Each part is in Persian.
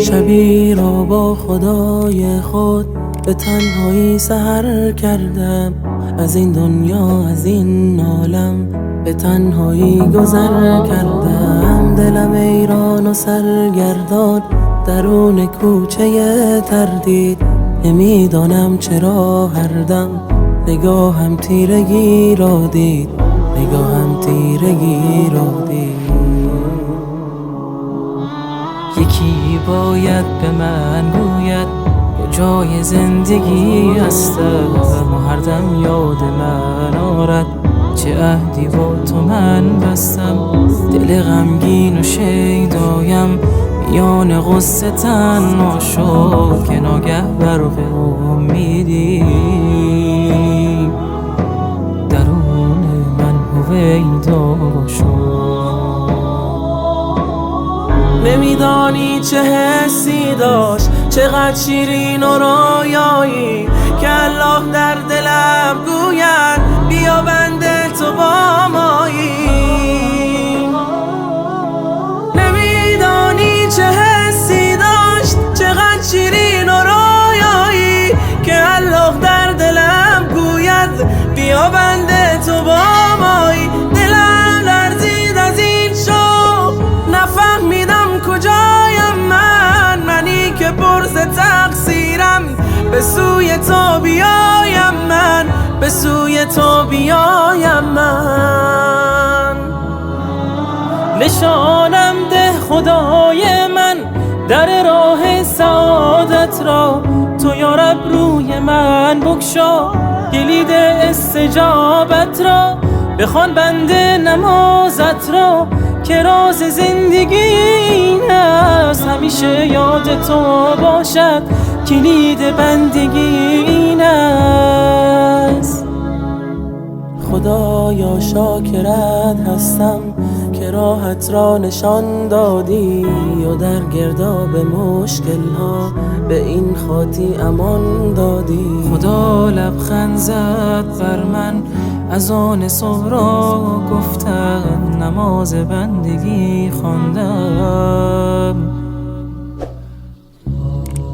شبی را با خدای خود به تنهایی سحر کردم. از این دنیا از این عالم به تنهایی گذر کردم. دلم ایران و سرگردان درون کوچه تردید. نمیدانم چرا هر دم نگاهم تیرگی را دید، نگاهم تیرگی را دید. یکی باید به من گوید کجای زندگی هستم و هر دم یاد من آرد چه عهدی با تو من بستم. دل غمگین و شیدایم میان غصه تنها شد که ناگه برق امیدی درون من هویدا شد. نمیدانی چه حسی داشت، چقدر شیرین و رویایی که الله در دلم گوید بیا بنده تو با مایی. نمیدانی چه حسی داشت، چقدر شیرین و رویایی که الله در دلم گوید بیا بنده تو با مایی. دلم لرزید از این شوق، نفهمیدم کجایم من، منی که پرس تقصیرم به سوی تو بیایم من، به سوی تو بیایم من. نشانم ده خدای من در راه سعادت را، تو یا رب روی من بگشا کلید استجابت را. بخوان بنده نمازت را که راز زندگی این است، همیشه یاد تو باشد کلید بندگی این است. خدایا شاکرت هستم که راحت را نشان دادی و در گرداب مشکل ها به این خاطی امان دادی. خدا لبخند زد بر من از آن صبح را گفتم، نماز بندگی خواندم.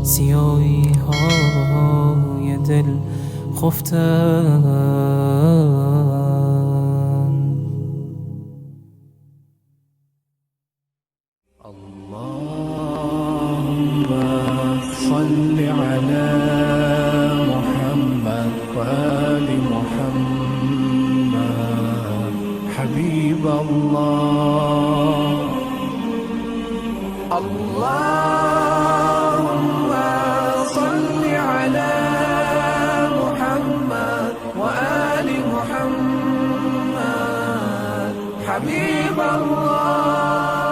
سیاهی های دل خفتم. اللهم صل على محمد وآل محمد حبيب الله. اللهم صل على محمد وآل محمد حبيب الله.